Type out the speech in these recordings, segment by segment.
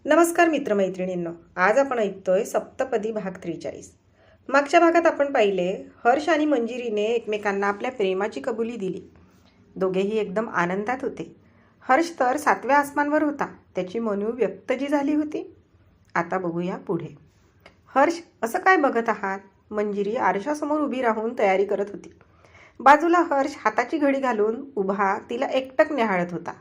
नमस्कार मित्रमैत्रिणींनो, आज आपण ऐकतोय सप्तपदी भाग 43। मागच्या भागात आपण पाहिले हर्ष आणि मंजिरीने एकमेकांना आपल्या प्रेमाची कबुली दिली। दोघेही एकदम आनंदात होते। हर्ष तर 7व्या आसमानावर होता, त्याची मनू व्यक्त जी झाली होती। आता बघूया पुढे। हर्ष, असं काय बघत आहात? मंजिरी आरशासमोर उभी राहून तयारी करत होती। बाजूला हर्ष हाताची घडी घालून उभा तिला एकटक निहाळत होता।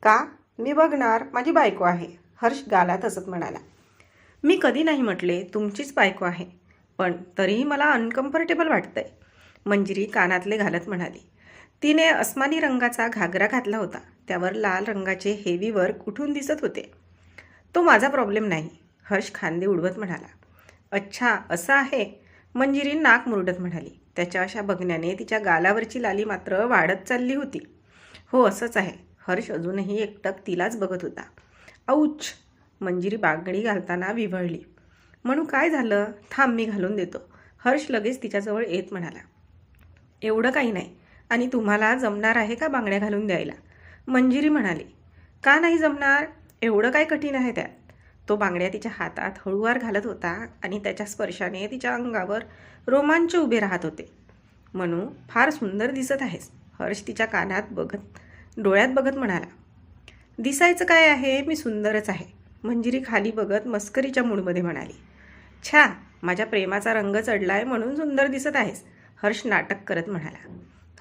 का? मी बघणार, माझी बायको आहे, हर्ष गालात हसत म्हणाला। मी कधी नाही म्हटले तुमचीच बायको आहे, पण तरीही मला अनकम्फर्टेबल वाटतंय, मंजिरी कानातले घालत म्हणाली। तिने अस्मानी रंगाचा घागरा घातला होता, त्यावर लाल रंगाचे हेवी वर्क उठून दिसत होते। तो माझा प्रॉब्लेम नाही, हर्ष खांदे उडवत म्हणाला। अच्छा, असं आहे, मंजिरी नाक मुरडत म्हणाली। त्याच्या अशा बघण्याने तिच्या गालावरची लाली मात्र वाढत चालली होती। हो, असंच आहे, हर्ष अजूनही एकटक तिलाच बघत होता। औच, मंजिरी बांगडी घालताना विव्हळली। म्हणून काय झालं? थांब, मी घालून देतो, हर्ष लगेच तिच्याजवळ येत म्हणाला। एवढं काही नाही, आणि तुम्हाला जमणार आहे का बांगड्या घालून द्यायला? मंजिरी म्हणाली। का नाही जमणार? एवढं काय कठीण आहे त्यात? तो बांगड्या तिच्या हातात हळूवार घालत होता आणि त्याच्या स्पर्शाने तिच्या अंगावर रोमांच उभे राहत होते। म्हणू, फार सुंदर दिसत आहेस, हर्ष तिच्या कानात बघत डोळ्यात बघत म्हणाला। दिसायचं काय आहे, मी सुंदरच आहे, मंजिरी खाली बघत मस्करीच्या मूडमध्ये म्हणाली। छा, माझ्या प्रेमाचा रंग चढलाय म्हणून सुंदर दिसत आहेस, हर्ष नाटक करत म्हणाला।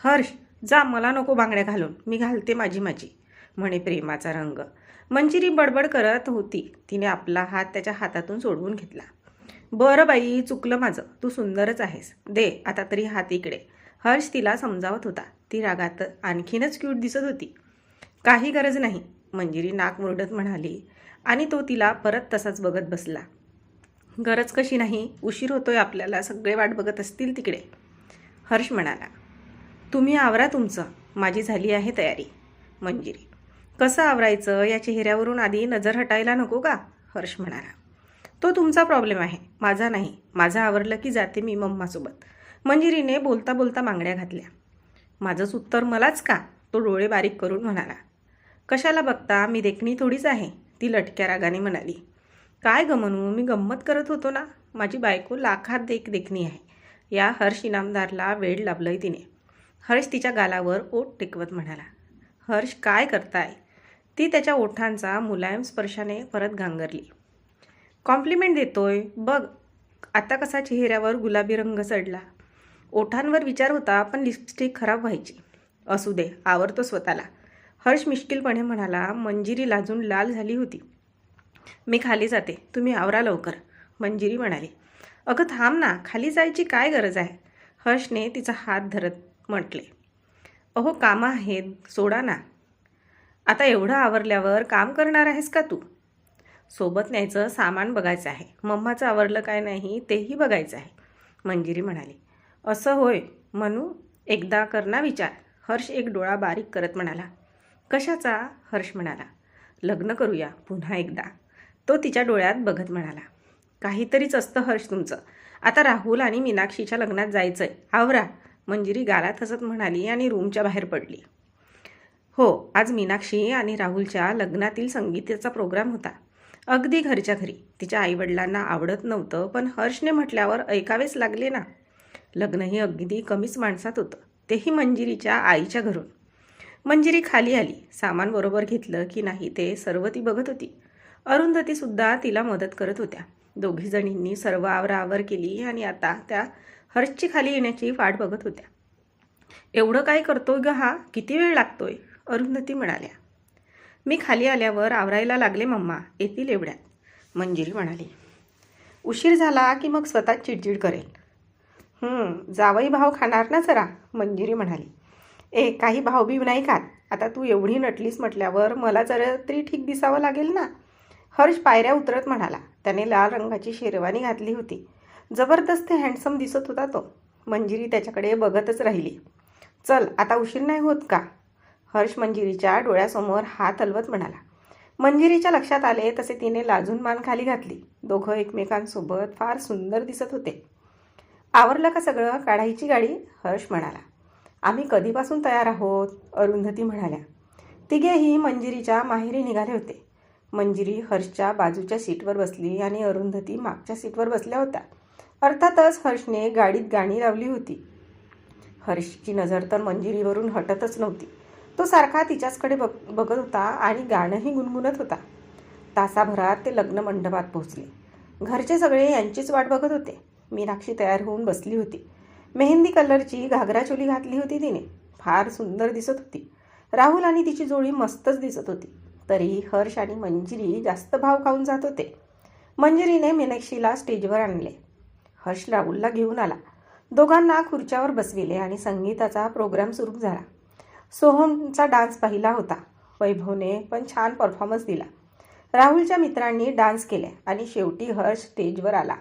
हर्ष, जा, मला नको बांगड्या घालून, मी घालते माझी म्हणे प्रेमाचा रंग। मंजिरी बडबड करत होती, तिने आपला हात त्याच्या हातातून सोडवून घेतला। बरं बाई, चुकलं माझं, तू सुंदरच आहेस, दे आता तरी हात इकडे, हर्ष तिला समजावत होता। ती रागात आणखीनच क्यूट दिसत होती। काही गरज नाही, मंजिरी नाक मुरडत म्हणाली, आणि तो तिला परत तसाच बघत बसला। गरज कशी नाही, उशीर होतोय आपल्याला, सगळे वाट बघत असतील तिकडे, हर्ष म्हणाला। तुम्ही आवरा तुमचं, माझी झाली आहे तयारी, मंजिरी। कसं आवरायचं, या चेहऱ्यावरून आधी नजर हटायला नको का? हर्ष म्हणाला। तो तुमचा प्रॉब्लेम आहे, माझा नाही, माझं आवरलं की जाते मी मम्मासोबत, मंजिरीने बोलता बोलता बांगड्या घातल्या। माझंच उत्तर मलाच का? तो डोळे बारीक करून म्हणाला। कशाला बघता, मी देखणी थोडीच आहे, ती लटक्या रागाने म्हणाली। काय गमनू, मी गंमत करत होतो ना, माझी बायको लाखात देखणी आहे, या हर्ष इनामदारला वेड लाभलंय तिने, हर्ष तिच्या गालावर ओठ टेकवत म्हणाला। हर्ष, काय करताय? ती त्याच्या ओठांचा मुलायम स्पर्शाने परत गांगरली। कॉम्प्लिमेंट देतोय, बघ आता कसा चेहऱ्यावर गुलाबी रंग चढला, ओठांवर विचार होता पण लिपस्टिक खराब व्हायची, असू दे, आवरतो स्वतःला, हर्ष मिश्किलपणे म्हणाला। मंजिरी लाजून लाल झाली होती। मी खाली जाते, तुम्ही आवरा लवकर, मंजिरी म्हणाली। अगं थांब ना, खाली जायची काय गरज आहे, हर्षने तिचा हात धरत म्हटले। अहो कामं आहेत, सोडा ना, आता एवढं आवरल्यावर काम करणार आहेस का तू? सोबत न्यायचं सामान बघायचं आहे, मम्माचं आवरलं काय नाही तेही बघायचं आहे, मंजिरी म्हणाली। असं होय, म्हणू एकदा कर ना विचार, हर्ष एक डोळा बारीक करत म्हणाला। कशाचा? हर्ष म्हणाला। लग्न करूया पुन्हा एकदा, तो तिच्या डोळ्यात बघत म्हणाला। काहीतरीच असतं हर्ष तुमचं, आता राहुल आणि मीनाक्षीच्या लग्नात जायचंय, आवरा, मंजिरी गालात हसत म्हणाली आणि रूमच्या बाहेर पडली। हो, आज मीनाक्षी आणि राहुलच्या लग्नातील संगीताचा प्रोग्राम होता, अगदी घरच्या घरी, तिच्या आईवडिलांना आवडत नव्हतं, पण हर्षने म्हटल्यावर ऐकावेच लागले ना। लग्नही अगदी कमीच माणसात होतं, तेही मंजिरीच्या आईच्या घरून। मंजिरी खाली आली, सामान बरोबर घेतलं की नाही ते सर्व ती बघत होती। अरुंधतीसुद्धा तिला मदत करत होत्या। दोघी जणींनी सर्व आवराआवर केली आणि आता त्या हर्षची खाली येण्याची वाट बघत होत्या। एवढं काय करतोय ग हा, किती वेळ लागतोय, अरुंधती म्हणाल्या। मी खाली आल्यावर आवरायला लागले मम्मा, येतील एवढ्यात, मंजिरी म्हणाली। उशीर झाला की मग स्वतःच चिडचिड करेल। जावई भाव खाणार ना जरा, मंजिरी म्हणाली। काही भावबीव नाही खात, आता तू एवढी नटलीस म्हटल्यावर मला जरा तरी ठीक दिसावं लागेल ना, हर्ष पायऱ्या उतरत म्हणाला। त्याने लाल रंगाची शेरवानी घातली होती, जबरदस्त हँडसम दिसत होता तो। मंजिरी त्याच्याकडे बघतच राहिली। चल, आता उशीर नाही होत का, हर्ष मंजिरीच्या डोळ्यासमोर हात हलवत म्हणाला। मंजिरीच्या लक्षात आले तसे तिने लाजून मान खाली घातली। दोघं एकमेकांसोबत फार सुंदर दिसत होते। आवरलं का सगळं, काढायची गाडी, हर्ष म्हणाला। आम्ही कधीपासून तयार आहोत, अरुंधती म्हणाल्या। तिघेही मंजिरीच्या माहेरी निघाले होते। मंजिरी हर्षच्या बाजूच्या सीटवर बसली आणि अरुंधती मागच्या सीटवर बसल्या होत्या. अर्थातच हर्षने गाडीत गाणी लावली होती. हर्षची नजर तर मंजिरीवरून हटतच नव्हती. तो सारखा तिच्याचकडे बघत होता आणि गाणंही गुणगुणत होता. तासाभरात ते लग्न मंडपात पोहोचले. घरचे सगळे यांचीच वाट बघत होते. मीनाक्षी तयार होऊन बसली होती. मेहंदी कलरची घागरा चोली घातली होती तिने. फार सुंदर दिसत होती. राहुल आणि तिची जोडी मस्तच दिसत होती. तरी हर्ष आणि मंजिरी जास्त भाव खाऊन जात होते. मंजिरीने मीनाक्षीला स्टेजवर आणले. हर्ष राहुलला घेऊन आला. दोघांना खुर्च्यावर बसविले आणि संगीताचा प्रोग्राम सुरू झाला. सोहमचा डान्स पाहिला होता. वैभवने पण छान परफॉर्मन्स दिला. राहुलच्या मित्रांनी डान्स केले आणि शेवटी हर्ष स्टेजवर आला.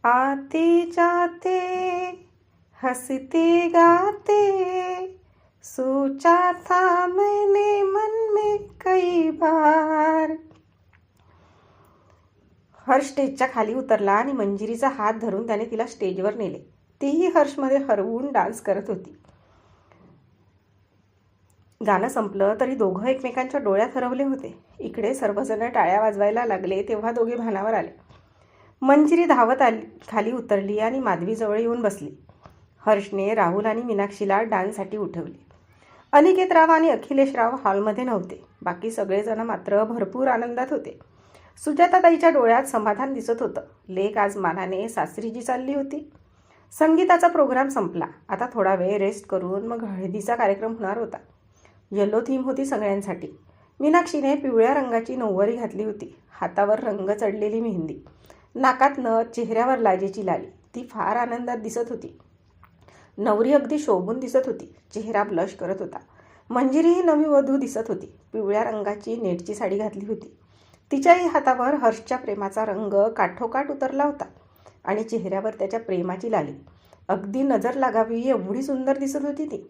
आते जाते हंसते गाते सोचा था मैंने मन में कई बार. हर्ष स्टेजच्या खाली उतरला आणि मंजिरीचा हात धरून त्याने तिला स्टेजवर नेले. तीही हर्षमध्ये हरवून डान्स करत होती. गाणं संपलं तरी दोघं एकमेकांच्या डोळ्यात हरवले होते. इकडे सर्वजण टाळ्या वाजवायला लागले तेव्हा दोघे भानावर आले. मंजिरी धावत आली, खाली उतरली आणि माधवीजवळ येऊन बसली. हर्षने राहुल आणि मीनाक्षीला डान्ससाठी उठवले. अनिकेतराव आणि अखिलेशराव हॉलमध्ये नव्हते. बाकी सगळेजण मात्र भरपूर आनंदात होते. सुजाताताईच्या डोळ्यात समाधान दिसत होतं. लेक आज मानाने सासरीजी चालली होती. संगीताचा प्रोग्राम संपला. आता थोडा वेळ रेस्ट करून मग हळदीचा कार्यक्रम होणार होता. येलो थीम होती सगळ्यांसाठी. मीनाक्षीने पिवळ्या रंगाची नऊवारी घातली होती. हातावर रंग चढलेली मेहंदी, नाकात नथ, चेहऱ्यावर लाजेची लाली. ती फार आनंदात दिसत होती. नवरी अगदी शोभून दिसत होती. चेहरा ब्लश करत होता. मंजिरी ही नवी वधू दिसत होती. पिवळ्या रंगाची नेटची साडी घातली होती. तिच्याही हातावर हर्षच्या प्रेमाचा रंग काठोकाठ उतरला होता आणि चेहऱ्यावर त्याच्या प्रेमाची लाली. अगदी नजर लागावी एवढी सुंदर दिसत होती ती.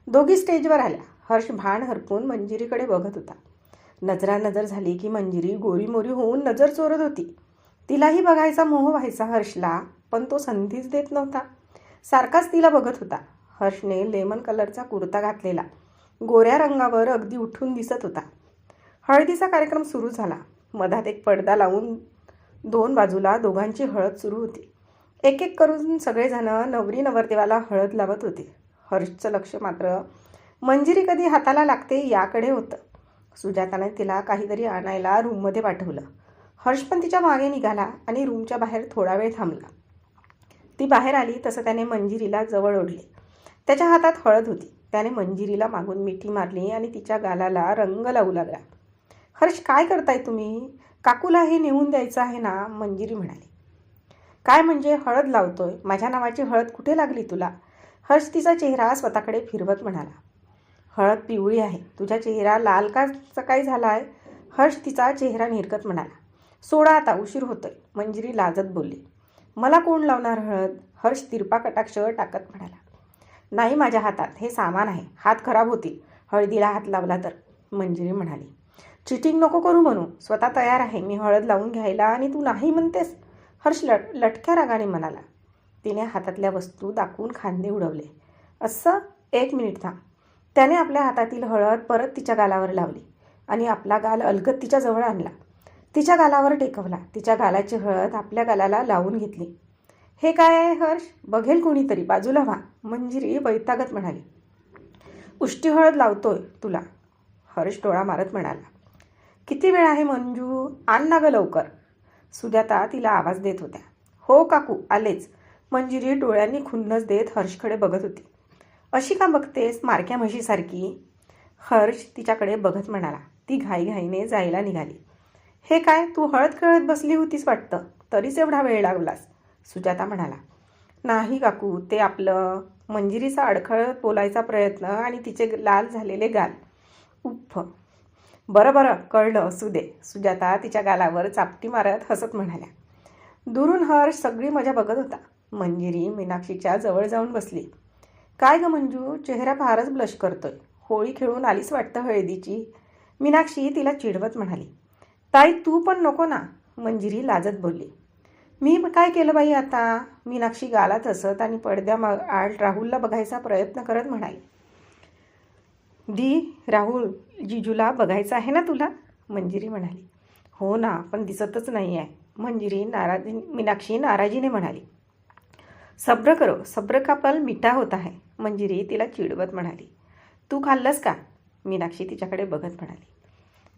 दोघी स्टेजवर आल्या. हर्ष भान हरपून मंजिरीकडे बघत होता. नजरानजर झाली की मंजिरी गोरीमोरी होऊन नजर चोरत होती. तिलाही बघायचा मोह व्हायचा हर्षला, पण तो संधीच देत नव्हता. सारखाच तिला बघत होता. हर्षने लेमन कलरचा कुर्ता घातलेला गोऱ्या रंगावर अगदी उठून दिसत होता. हळदीचा कार्यक्रम सुरू झाला. मधात एक पडदा लावून दोन बाजूला दोघांची हळद सुरू होती. एक एक करून सगळेजण नवरी नवरदेवाला हळद लावत होते. हर्षचं लक्ष मात्र मंजिरी कधी हाताला लागते याकडे होतं. सुजाताने तिला काहीतरी आणायला रूममध्ये पाठवलं. हर्ष पण तिच्या मागे निघाला आणि रूमच्या बाहेर थोडा वेळ थांबला. ती बाहेर आली तसं त्याने मंजिरीला जवळ ओढले. त्याच्या हातात हळद होती. त्याने मंजिरीला मागून मिठी मारली आणि तिच्या गालाला रंग लावू लागला. हर्ष, काय करताय तुम्ही? काकूला हे नेऊन द्यायचं आहे ना, मंजिरी म्हणाली. काय म्हणजे हळद लावतोय? माझ्या नावाची हळद कुठे लागली तुला? हर्ष तिचा चेहरा स्वतःकडे फिरवत म्हणाला. हळद पिवळी आहे. तुझा चेहरा लाल का काय झाला आहे? हर्ष तिचा चेहरा निरखत म्हणाला. सोडा आता, उशीर होतोय, मंजिरी लाजत बोलली. मला कोण लावणार हळद? हर्ष तिरपा कटाक्ष टाकत म्हणाला. नाही, माझ्या हातात हे सामान आहे. हात खराब होतील हळदीला हात लावला तर, मंजिरी म्हणाली. चिटिंग नको करू म्हणू. स्वतः तयार आहे मी हळद लावून घ्यायला आणि तू नाही म्हणतेस? हर्ष लटक्या रागाने म्हणाला. तिने हातातल्या वस्तू दाखवून खांदे उडवले. असं, एक मिनिट थांब. त्याने आपल्या हातातील हळद परत तिच्या गालावर लावली आणि आपला गाल अलगद तिच्या जवळ आणला. तिच्या गालावर टेकवला. तिच्या गालाची हळद आपल्या गालाला लावून घेतली. हे काय आहे हर्ष? बघेल कोणीतरी, बाजूला व्हा, मंजिरी वैतागत म्हणाली. उष्टी हळद लावतोय तुला, हर्ष डोळा मारत म्हणाला. किती वेळ आहे मंजू? आण ना गं लवकर. सुजाता तिला आवाज देत होत्या. हो काकू, आलेच. मंजिरी डोळ्यांनी खुन्नस देत हर्षकडे बघत होती. अशी का बघतेस मारक्या म्हशीसारखी? हर्ष तिच्याकडे बघत म्हणाला. ती घाईघाईने जायला निघाली. हे काय, तू हळद खेळत बसली होतीस वाटतं, तरीच एवढा वेळ लागलास, सुजाता म्हणाला. नाही काकू, ते आपलं, मंजिरीचा अडखळत बोलायचा प्रयत्न आणि तिचे लाल झालेले गाल. उफ्फ. बरं बरं, कळलं, असू दे, सुजाता तिच्या गालावर चापटी मारत हसत म्हणाल्या. दुरून हर्ष सगळी मजा बघत होता. मंजिरी मीनाक्षीच्या जवळ जाऊन बसली. काय ग मंजू, चेहरा फारच ब्लश करतोय. होळी खेळून आलीच वाटतं हळदीची, मीनाक्षी तिला चिडवत म्हणाली. ताई तू पण नको ना, मंजिरी लाजत बोलली. मी काय केलं बाई आता? मीनाक्षी गालात हसत आणि आड राहुलला बघायचा प्रयत्न करत म्हणाली. दी राहुल, जिजूला बघायचं आहे ना तुला? मंजिरी म्हणाली. हो ना, पण दिसतच नाही आहे. मीनाक्षी नाराजीने म्हणाली. सब्र करो, सब्र का फल मीठा होता है, मंजिरी तिला चिडवत म्हणाली. तू खाल्लंस का? मीनाक्षी तिच्याकडे बघत म्हणाली.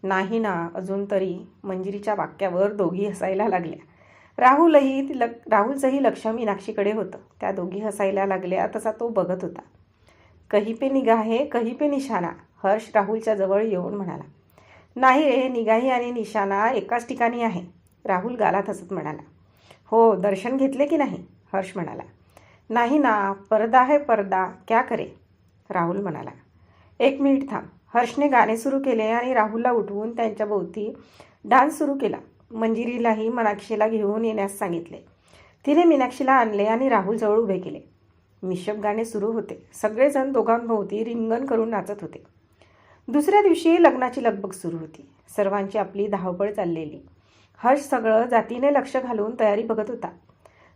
नाही ना अजून तरी. मंजिरीच्या वाक्यावर दोघी हसायला लागल्या. राहुलचंही लक्ष मीनाक्षीकडे होतं. त्या दोघी हसायला लागल्या तसा तो बघत होता. कहीं पे निगाहे कहीं पे निशाणा, हर्ष राहुलच्या जवळ येऊन म्हणाला. नाही रे, निगाही आणि निशाणा एकाच ठिकाणी आहे, राहुल गालात हसत म्हणाला. हो, दर्शन घेतले की नाही? हर्ष म्हणाला. नाही ना, पर्दा है पर्दा, क्या करे, राहुल म्हणाला. 1 मिनिट थांब. हर्षने गाणे सुरू केले आणि राहुलला उठवून त्यांच्या भोवती डान्स सुरू केला. मंजिरीलाही मीनाक्षीला घेऊन येण्यास सांगितले. तिने मीनाक्षीला आणले आणि राहुलजवळ उभे केले. निशब गाणे सुरू होते. सगळेजण दोघांभोवती रिंगण करून नाचत होते. दुसऱ्या दिवशी लग्नाची लगबग सुरू होती. सर्वांची आपली धावपळ चाललेली. हर्ष सगळं जातीने लक्ष घालून तयारी बघत होता.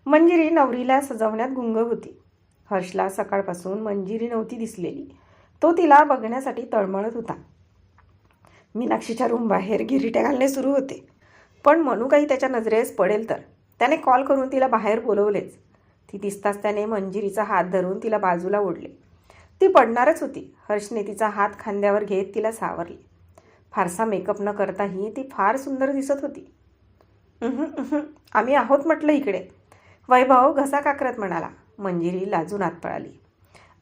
मंजिरी नवरीला सजवण्यात गुंग होती. हर्षला सकाळपासून मंजिरी नव्हती दिसलेली. तो तिला बघण्यासाठी तळमळत होता. मीनाक्षीच्या रूमबाहेर गिरीटे घालणे सुरू होते. पण मनू काही त्याच्या नजरेस पडेल तर. त्याने कॉल करून तिला बाहेर बोलवलेच. ती दिसताच त्याने मंजिरीचा हात धरून तिला बाजूला ओढले. ती पडणारच होती. हर्षने तिचा हात खांद्यावर घेत तिला सावरले. फारसा मेकअप न करताही ती फार सुंदर दिसत होती. आम्ही आहोत म्हटलं इकडे, वैभव घसा काकरत म्हणाला. मंजिरी लाजून आत पळाली.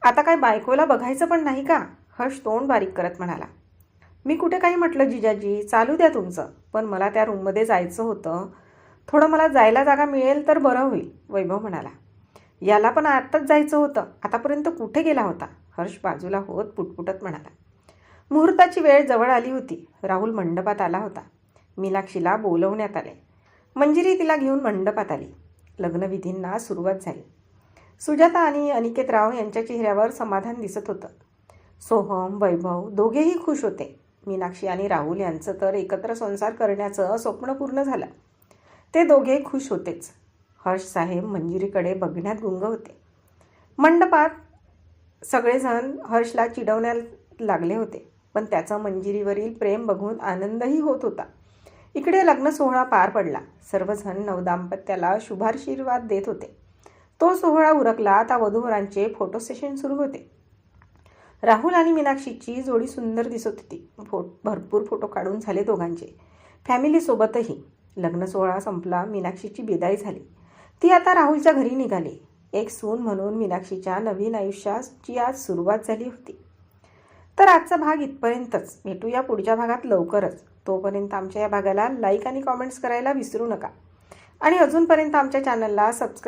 आता काय बायकोला बघायचं पण नाही का? हर्ष तोंड बारीक करत म्हणाला. मी कुठे काही म्हटलं जिजाजी, चालू द्या तुमचं, पण मला त्या रूममध्ये जायचं होतं. थोडं मला जायला जागा मिळेल तर बरं होईल, वैभव म्हणाला. याला पण आत्ताच जायचं होतं, आतापर्यंत कुठे गेला होता? हर्ष बाजूला होत पुटपुटत म्हणाला. मुहूर्ताची वेळ जवळ आली होती. राहुल मंडपात आला होता. मीनाक्षीला बोलवण्यात आले. मंजिरी तिला घेऊन मंडपात आली. लग्नविधींना सुरुवात झाली. सुजाता आणि अनिकेतराव यांच्या चेहऱ्यावर समाधान दिसत होतं. सोहम, वैभव दोघेही खुश होते. मीनाक्षी आणि राहुल यांचं तर एकत्र संसार करण्याचं स्वप्न पूर्ण झालं. ते दोघे खुश होतेच. हर्ष साहेब मंजिरीकडे बघण्यात गुंग होते. मंडपात सगळेजण हर्षला चिडवण्याला लागले होते, पण त्याचं मंजिरीवरील प्रेम बघून आनंदही होत होता. इकडे लग्न सोहळा पार पडला. सर्वजण नवदाम्पत्याला शुभाशीर्वाद देत होते. तो सोहळा उरकला. आता वधूवरांचे फोटो सेशन सुरू होते. राहुल आणि मीनाक्षीची जोडी सुंदर दिसत होती. भरपूर फोटो काढून झाले दोघांचे, फॅमिलीसोबतही. लग्न सोहळा संपला. मीनाक्षीची विदाई झाली. ती आता राहुलच्या घरी निघाली. एक सून म्हणून मीनाक्षीच्या नवीन आयुष्याची आज सुरुवात झाली होती. तर आजचा भाग इथपर्यंतच. भेटूया पुढच्या भागात लवकरच. तोपर्यंत आमच्या या भागाला लाईक आणि कॉमेंट्स करायला विसरू नका. आणि अजूनपर्यंत आमच्या चॅनलला सबस्क्राईब